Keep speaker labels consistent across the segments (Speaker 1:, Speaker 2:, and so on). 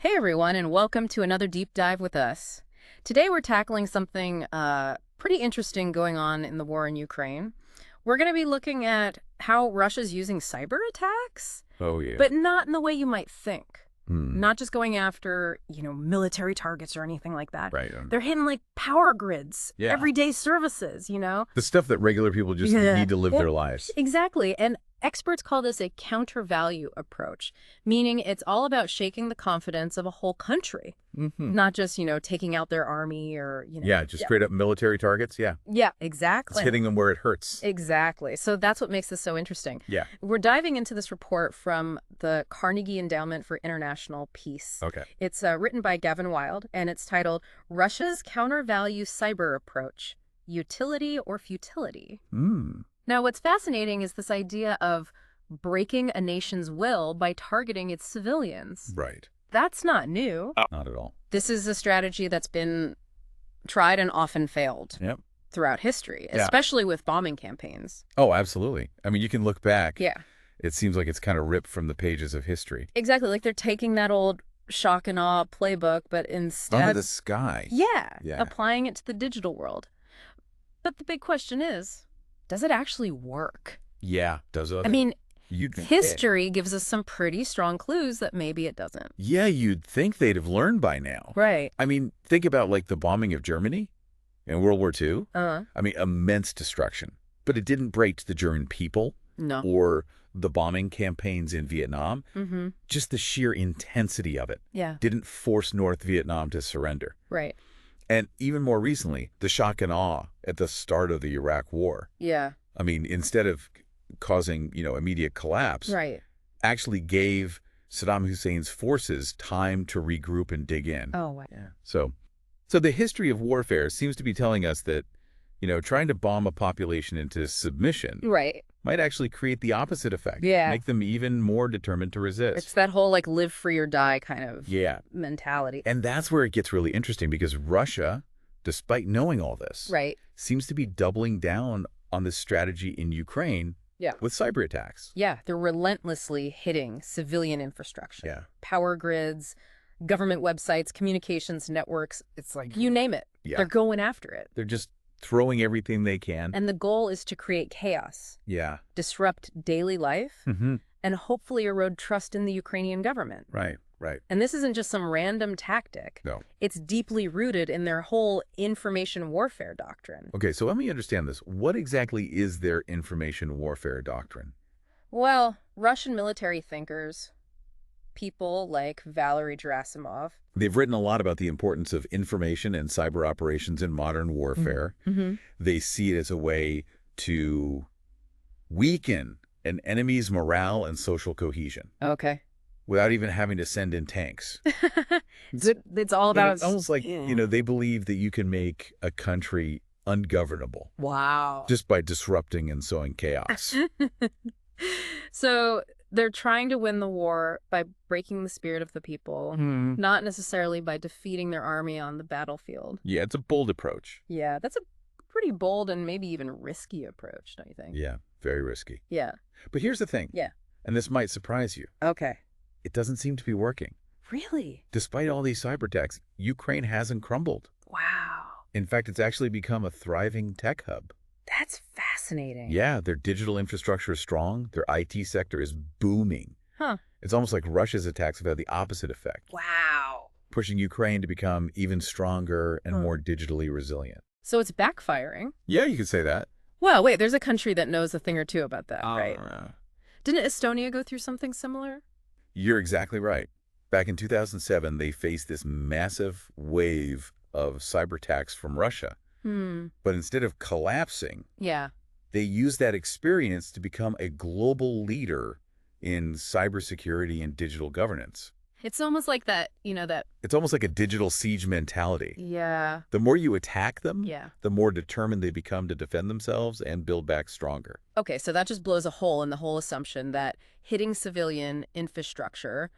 Speaker 1: Hey everyone, and welcome to another deep dive with us. Today we're tackling something pretty interesting going on in the war in Ukraine. We're going to be looking at how Russia's using cyber attacks,
Speaker 2: Oh, yeah.
Speaker 1: but not in the way you might think.
Speaker 2: Hmm.
Speaker 1: Not just going after, military targets or anything like that.
Speaker 2: Right.
Speaker 1: They're hitting like power grids,
Speaker 2: Yeah.
Speaker 1: everyday services.
Speaker 2: The stuff that regular people just need to live their lives.
Speaker 1: Exactly. And experts call this a countervalue approach, meaning it's all about shaking the confidence of a whole country, not just, taking out their army or.
Speaker 2: Yeah, just straight up military targets. Yeah.
Speaker 1: Yeah, exactly.
Speaker 2: It's hitting them where it hurts.
Speaker 1: Exactly. So that's what makes this so interesting.
Speaker 2: Yeah.
Speaker 1: We're diving into this report from the Carnegie Endowment for International Peace.
Speaker 2: Okay.
Speaker 1: It's written by Gavin Wild, and it's titled Russia's Countervalue Cyber Approach, Utility or Futility. Now, what's fascinating is this idea of breaking a nation's will by targeting its civilians.
Speaker 2: Right.
Speaker 1: That's not new.
Speaker 2: Not at all.
Speaker 1: This is a strategy that's been tried and often failed throughout history, especially with bombing campaigns.
Speaker 2: Oh, absolutely. I mean, you can look back.
Speaker 1: Yeah.
Speaker 2: It seems like it's kind of ripped from the pages of history.
Speaker 1: Exactly. Like they're taking that old shock and awe playbook, but instead...
Speaker 2: Out of the sky.
Speaker 1: Yeah.
Speaker 2: Yeah.
Speaker 1: Applying it to the digital world. But the big question is, does it actually work?
Speaker 2: Yeah. Does it?
Speaker 1: I mean,
Speaker 2: you'd think
Speaker 1: history gives us some pretty strong clues that maybe it doesn't.
Speaker 2: Yeah, you'd think they'd have learned by now.
Speaker 1: Right.
Speaker 2: I mean, think about like the bombing of Germany in World War II.
Speaker 1: Uh-huh.
Speaker 2: I mean, immense destruction. But it didn't break the German people.
Speaker 1: No.
Speaker 2: Or the bombing campaigns in Vietnam.
Speaker 1: Mm-hmm.
Speaker 2: Just the sheer intensity of it.
Speaker 1: Yeah.
Speaker 2: Didn't force North Vietnam to surrender.
Speaker 1: Right.
Speaker 2: And even more recently, the shock and awe at the start of the Iraq War.
Speaker 1: Yeah.
Speaker 2: I mean, instead of causing, immediate collapse,
Speaker 1: Right.
Speaker 2: actually gave Saddam Hussein's forces time to regroup and dig in.
Speaker 1: Oh, wow.
Speaker 2: Yeah. So the history of warfare seems to be telling us that, trying to bomb a population into submission
Speaker 1: Right.
Speaker 2: might actually create the opposite effect.
Speaker 1: Yeah.
Speaker 2: Make them even more determined to resist.
Speaker 1: It's that whole like live free or die kind of mentality.
Speaker 2: And that's where it gets really interesting because Russia, despite knowing all this,
Speaker 1: Right.
Speaker 2: seems to be doubling down on this strategy in Ukraine with cyber attacks.
Speaker 1: Yeah. They're relentlessly hitting civilian infrastructure.
Speaker 2: Yeah.
Speaker 1: Power grids, government websites, communications networks. It's like, you name it.
Speaker 2: Yeah.
Speaker 1: They're going after it.
Speaker 2: They're just throwing everything they can.
Speaker 1: And the goal is to create chaos,
Speaker 2: Yeah.
Speaker 1: disrupt daily life, and hopefully erode trust in the Ukrainian government.
Speaker 2: Right. Right.
Speaker 1: And this isn't just some random tactic.
Speaker 2: No.
Speaker 1: It's deeply rooted in their whole information warfare doctrine.
Speaker 2: Okay, so let me understand this. What exactly is their information warfare doctrine?
Speaker 1: Well, Russian military thinkers, people like Valery Gerasimov.
Speaker 2: They've written a lot about the importance of information and cyber operations in modern warfare. They see it as a way to weaken an enemy's morale and social cohesion
Speaker 1: Okay.
Speaker 2: without even having to send in tanks.
Speaker 1: It's all about...
Speaker 2: It's almost like, they believe that you can make a country ungovernable
Speaker 1: Wow.
Speaker 2: just by disrupting and sowing chaos.
Speaker 1: So they're trying to win the war by breaking the spirit of the people, not necessarily by defeating their army on the battlefield.
Speaker 2: Yeah, it's a bold approach.
Speaker 1: Yeah, that's a pretty bold and maybe even risky approach, don't you think?
Speaker 2: Yeah, very risky.
Speaker 1: Yeah.
Speaker 2: But here's the thing.
Speaker 1: Yeah.
Speaker 2: And this might surprise you.
Speaker 1: Okay.
Speaker 2: It doesn't seem to be working.
Speaker 1: Really?
Speaker 2: Despite all these cyber attacks, Ukraine hasn't crumbled.
Speaker 1: Wow.
Speaker 2: In fact, it's actually become a thriving tech hub.
Speaker 1: That's fascinating.
Speaker 2: Yeah, their digital infrastructure is strong. Their IT sector is booming.
Speaker 1: Huh.
Speaker 2: It's almost like Russia's attacks have had the opposite effect,
Speaker 1: Wow.
Speaker 2: pushing Ukraine to become even stronger and more digitally resilient.
Speaker 1: So it's backfiring.
Speaker 2: Yeah, you could say that.
Speaker 1: Well, wait, there's a country that knows a thing or two about that, right? Didn't Estonia go through something similar?
Speaker 2: You're exactly right. Back in 2007, they faced this massive wave of cyber attacks from Russia. But instead of collapsing, they used that experience to become a global leader in cybersecurity and digital governance.
Speaker 1: It's almost like that,
Speaker 2: It's almost like a digital siege mentality.
Speaker 1: Yeah.
Speaker 2: The more you attack them,
Speaker 1: Yeah.
Speaker 2: the more determined they become to defend themselves and build back stronger.
Speaker 1: Okay, so that just blows a hole in the whole assumption that hitting civilian infrastructure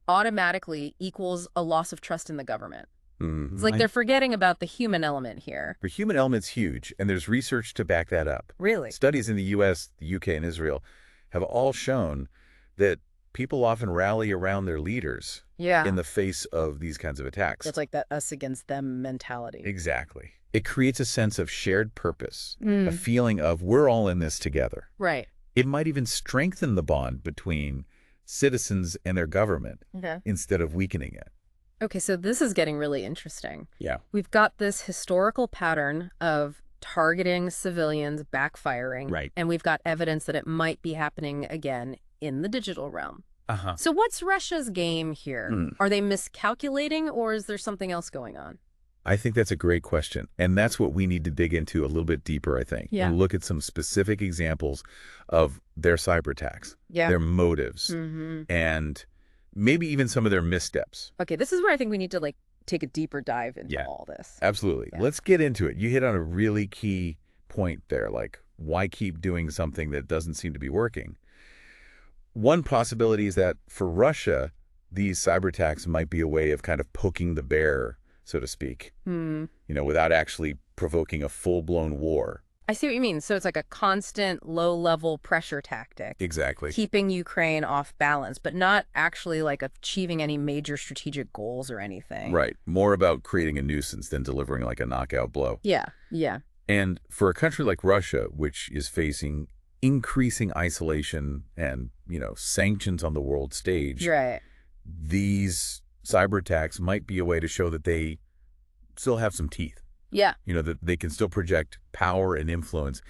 Speaker 1: automatically equals a loss of trust in the government. It's like they're forgetting about the human element here.
Speaker 2: The human element's huge, and there's research to back that up.
Speaker 1: Really?
Speaker 2: Studies in the U.S., the U.K., and Israel have all shown that people often rally around their leaders in the face of these kinds of attacks.
Speaker 1: It's like that us against them mentality.
Speaker 2: Exactly. It creates a sense of shared purpose, a feeling of we're all in this together.
Speaker 1: Right.
Speaker 2: It might even strengthen the bond between citizens and their government instead of weakening it.
Speaker 1: Okay, so this is getting really interesting.
Speaker 2: Yeah.
Speaker 1: We've got this historical pattern of targeting civilians backfiring.
Speaker 2: Right.
Speaker 1: And we've got evidence that it might be happening again in the digital realm.
Speaker 2: Uh-huh.
Speaker 1: So what's Russia's game here? Are they miscalculating, or is there something else going on?
Speaker 2: I think that's a great question. And that's what we need to dig into a little bit deeper, I think.
Speaker 1: Yeah.
Speaker 2: And look at some specific examples of their cyber attacks, their motives, and maybe even some of their missteps.
Speaker 1: Okay, this is where I think we need to take a deeper dive into all this.
Speaker 2: Absolutely.
Speaker 1: Yeah.
Speaker 2: Let's get into it. You hit on a really key point there, like why keep doing something that doesn't seem to be working? One possibility is that for Russia, these cyber attacks might be a way of kind of poking the bear, so to speak, without actually provoking a full-blown war.
Speaker 1: I see what you mean. So it's like a constant low-level pressure tactic.
Speaker 2: Exactly.
Speaker 1: Keeping Ukraine off balance, but not actually achieving any major strategic goals or anything.
Speaker 2: Right. More about creating a nuisance than delivering like a knockout blow.
Speaker 1: Yeah, yeah.
Speaker 2: And for a country like Russia, which is facing increasing isolation and, sanctions on the world stage,
Speaker 1: right,
Speaker 2: these cyber attacks might be a way to show that they still have some teeth.
Speaker 1: Yeah.
Speaker 2: That they can still project power and influence,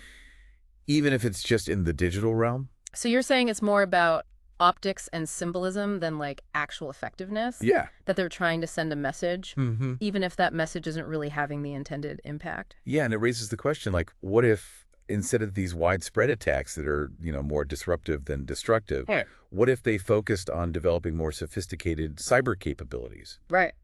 Speaker 2: even if it's just in the digital realm.
Speaker 1: So you're saying it's more about optics and symbolism than actual effectiveness?
Speaker 2: Yeah.
Speaker 1: That they're trying to send a message, even if that message isn't really having the intended impact?
Speaker 2: Yeah, and it raises the question, what if instead of these widespread attacks that are, more disruptive than destructive, what if they focused on developing more sophisticated cyber capabilities?
Speaker 1: Right.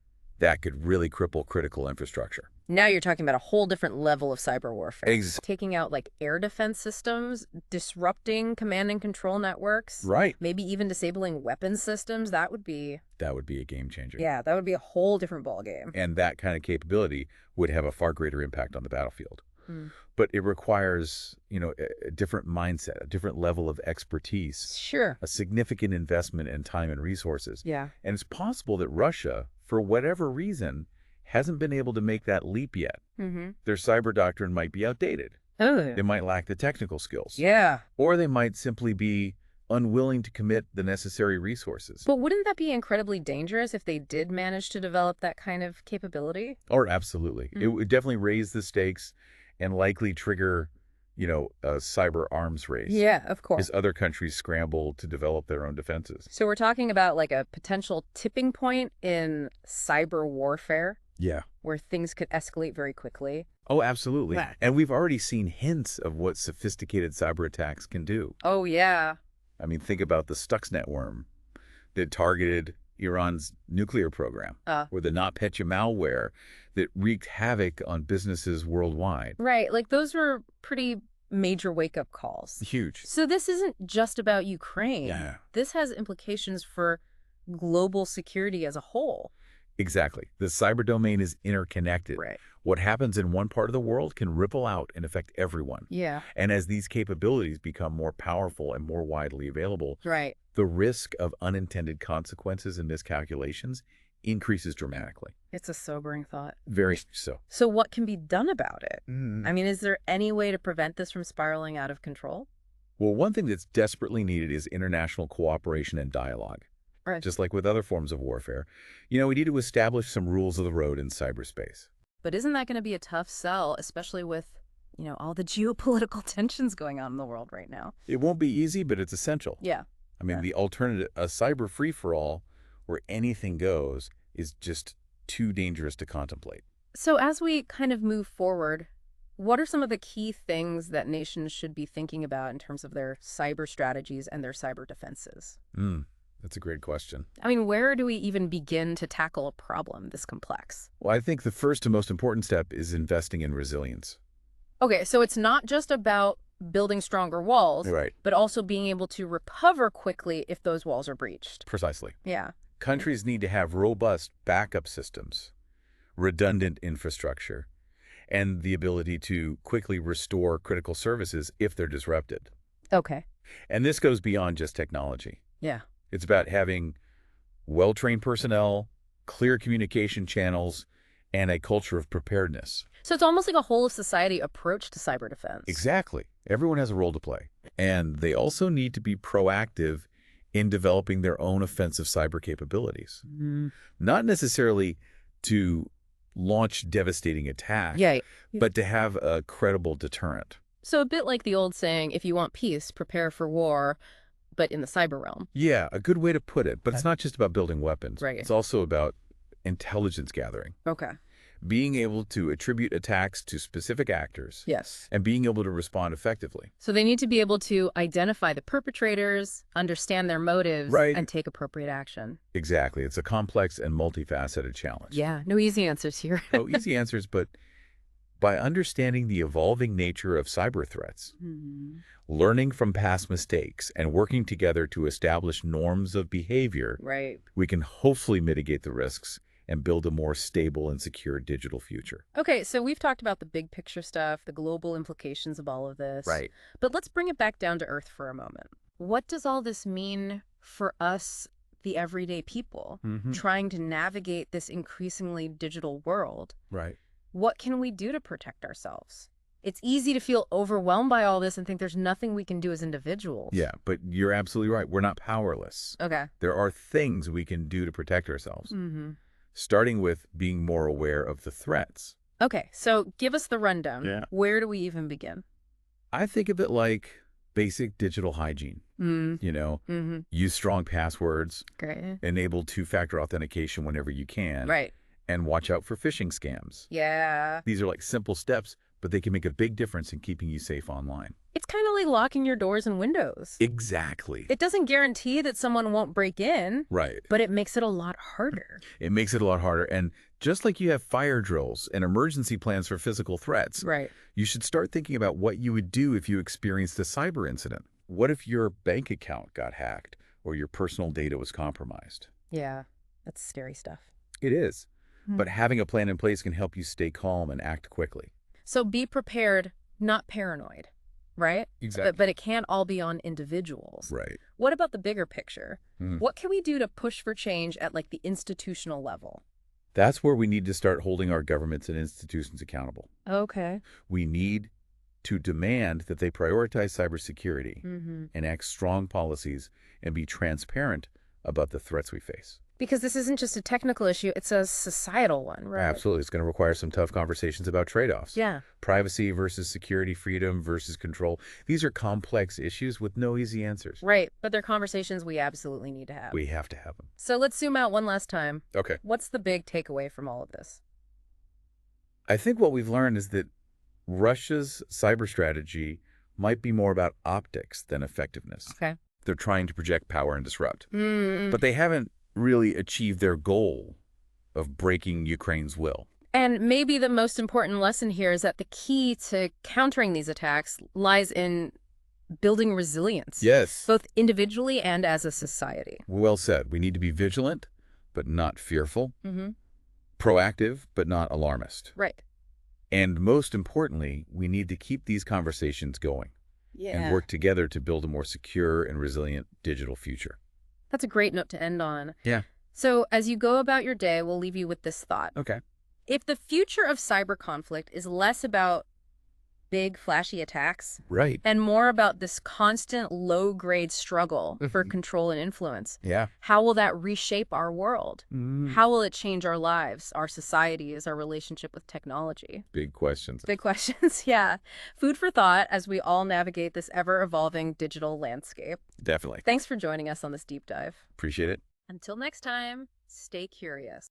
Speaker 2: That could really cripple critical infrastructure.
Speaker 1: Now you're talking about a whole different level of cyber warfare.
Speaker 2: Taking
Speaker 1: out air defense systems, disrupting command and control networks.
Speaker 2: Right.
Speaker 1: Maybe even disabling weapons systems. That would be
Speaker 2: a game changer.
Speaker 1: Yeah, that would be a whole different ballgame.
Speaker 2: And that kind of capability would have a far greater impact on the battlefield. But it requires, a different mindset, a different level of expertise.
Speaker 1: Sure.
Speaker 2: A significant investment in time and resources.
Speaker 1: Yeah.
Speaker 2: And it's possible that Russia, for whatever reason, hasn't been able to make that leap yet. Their cyber doctrine might be outdated.
Speaker 1: Oh.
Speaker 2: They might lack the technical skills.
Speaker 1: Yeah.
Speaker 2: Or they might simply be unwilling to commit the necessary resources.
Speaker 1: But wouldn't that be incredibly dangerous if they did manage to develop that kind of capability?
Speaker 2: Or absolutely. It would definitely raise the stakes and likely trigger, a cyber arms race.
Speaker 1: Yeah, of course.
Speaker 2: As other countries scramble to develop their own defenses.
Speaker 1: So we're talking about a potential tipping point in cyber warfare.
Speaker 2: Yeah.
Speaker 1: Where things could escalate very quickly.
Speaker 2: Oh, absolutely. Yeah. And we've already seen hints of what sophisticated cyber attacks can do.
Speaker 1: Oh, yeah.
Speaker 2: I mean, think about the Stuxnet worm that targeted Iran's nuclear program, or the NotPetya malware that wreaked havoc on businesses worldwide.
Speaker 1: Right. Those were pretty major wake-up calls.
Speaker 2: Huge.
Speaker 1: So this isn't just about Ukraine.
Speaker 2: Yeah.
Speaker 1: This has implications for global security as a whole.
Speaker 2: Exactly. The cyber domain is interconnected.
Speaker 1: Right.
Speaker 2: What happens in one part of the world can ripple out and affect everyone.
Speaker 1: Yeah.
Speaker 2: And as these capabilities become more powerful and more widely available,
Speaker 1: right,
Speaker 2: the risk of unintended consequences and miscalculations increases dramatically.
Speaker 1: It's a sobering thought.
Speaker 2: Very so.
Speaker 1: So what can be done about it? I mean, is there any way to prevent this from spiraling out of control?
Speaker 2: Well, one thing that's desperately needed is international cooperation and dialogue.
Speaker 1: Right.
Speaker 2: Just like with other forms of warfare. We need to establish some rules of the road in cyberspace.
Speaker 1: But isn't that going to be a tough sell, especially with, all the geopolitical tensions going on in the world right now?
Speaker 2: It won't be easy, but it's essential.
Speaker 1: Yeah.
Speaker 2: I mean, the alternative, a cyber free-for-all where anything goes, is just too dangerous to contemplate.
Speaker 1: So as we kind of move forward, what are some of the key things that nations should be thinking about in terms of their cyber strategies and their cyber defenses?
Speaker 2: That's a great question.
Speaker 1: I mean, where do we even begin to tackle a problem this complex?
Speaker 2: Well, I think the first and most important step is investing in resilience.
Speaker 1: Okay, so it's not just about building stronger walls,
Speaker 2: right,
Speaker 1: but also being able to recover quickly if those walls are breached.
Speaker 2: Precisely.
Speaker 1: Yeah.
Speaker 2: Countries need to have robust backup systems, redundant infrastructure, and the ability to quickly restore critical services if they're disrupted.
Speaker 1: Okay.
Speaker 2: And this goes beyond just technology.
Speaker 1: Yeah.
Speaker 2: It's about having well-trained personnel, clear communication channels, and a culture of preparedness.
Speaker 1: So it's almost like a whole-of-society approach to cyber defense.
Speaker 2: Exactly. Everyone has a role to play. And they also need to be proactive in developing their own offensive cyber capabilities. Not necessarily to launch devastating attacks, but to have a credible deterrent.
Speaker 1: So a bit like the old saying, if you want peace, prepare for war, but in the cyber realm.
Speaker 2: Yeah, a good way to put it. But it's not just about building weapons.
Speaker 1: Right.
Speaker 2: It's also about intelligence gathering.
Speaker 1: Okay.
Speaker 2: Being able to attribute attacks to specific actors.
Speaker 1: Yes.
Speaker 2: And being able to respond effectively.
Speaker 1: So they need to be able to identify the perpetrators, understand their motives, and take appropriate action.
Speaker 2: Exactly. It's a complex and multifaceted challenge.
Speaker 1: Yeah, no easy answers here.
Speaker 2: No easy answers, but by understanding the evolving nature of cyber threats, learning from past mistakes, and working together to establish norms of behavior, we can hopefully mitigate the risks and build a more stable and secure digital future.
Speaker 1: Okay, so we've talked about the big picture stuff, the global implications of all of this.
Speaker 2: Right.
Speaker 1: But let's bring it back down to earth for a moment. What does all this mean for us, the everyday people, trying to navigate this increasingly digital world?
Speaker 2: Right.
Speaker 1: What can we do to protect ourselves? It's easy to feel overwhelmed by all this and think there's nothing we can do as individuals.
Speaker 2: Yeah, but you're absolutely right. We're not powerless.
Speaker 1: Okay.
Speaker 2: There are things we can do to protect ourselves. Starting with being more aware of the threats.
Speaker 1: Okay, so give us the rundown.
Speaker 2: Yeah.
Speaker 1: Where do we even begin?
Speaker 2: I think of it like basic digital hygiene. You know, use strong passwords.
Speaker 1: Great.
Speaker 2: Enable two-factor authentication whenever you can.
Speaker 1: Right.
Speaker 2: And watch out for phishing scams.
Speaker 1: Yeah.
Speaker 2: These are like simple steps, but they can make a big difference in keeping you safe online.
Speaker 1: It's kind of like locking your doors and windows.
Speaker 2: Exactly.
Speaker 1: It doesn't guarantee that someone won't break in.
Speaker 2: Right.
Speaker 1: But it makes it a lot harder.
Speaker 2: It makes it a lot harder. And just like you have fire drills and emergency plans for physical threats, you should start thinking about what you would do if you experienced a cyber incident. What if your bank account got hacked or your personal data was compromised?
Speaker 1: Yeah, that's scary stuff.
Speaker 2: It is. But having a plan in place can help you stay calm and act quickly.
Speaker 1: So be prepared, not paranoid, right?
Speaker 2: Exactly.
Speaker 1: But it can't all be on individuals.
Speaker 2: Right.
Speaker 1: What about the bigger picture? What can we do to push for change at like the institutional level?
Speaker 2: That's where we need to start holding our governments and institutions accountable.
Speaker 1: Okay.
Speaker 2: We need to demand that they prioritize cybersecurity, enact strong policies, and be transparent about the threats we face.
Speaker 1: Because this isn't just a technical issue, it's a societal one, right?
Speaker 2: Absolutely. It's going to require some tough conversations about trade-offs.
Speaker 1: Yeah.
Speaker 2: Privacy versus security, freedom versus control. These are complex issues with no easy answers.
Speaker 1: Right. But they're conversations we absolutely need to have.
Speaker 2: We have to have them.
Speaker 1: So let's zoom out one last time.
Speaker 2: Okay.
Speaker 1: What's the big takeaway from all of this?
Speaker 2: I think what we've learned is that Russia's cyber strategy might be more about optics than effectiveness.
Speaker 1: Okay.
Speaker 2: They're trying to project power and disrupt. But they haven't really achieved their goal of breaking Ukraine's will.
Speaker 1: And maybe the most important lesson here is that the key to countering these attacks lies in building resilience.
Speaker 2: Yes.
Speaker 1: Both individually and as a society.
Speaker 2: Well said. We need to be vigilant, but not fearful. Proactive, but not alarmist.
Speaker 1: Right.
Speaker 2: And most importantly, we need to keep these conversations going and work together to build a more secure and resilient digital future.
Speaker 1: That's a great note to end on.
Speaker 2: Yeah.
Speaker 1: So as you go about your day, we'll leave you with this thought.
Speaker 2: Okay.
Speaker 1: If the future of cyber conflict is less about big, flashy attacks, and more about this constant low-grade struggle for control and influence, how will that reshape our world? How will it change our lives, our societies, our relationship with technology?
Speaker 2: Big questions.
Speaker 1: Big questions, yeah. Food for thought as we all navigate this ever-evolving digital landscape.
Speaker 2: Definitely.
Speaker 1: Thanks for joining us on this deep dive.
Speaker 2: Appreciate it.
Speaker 1: Until next time, stay curious.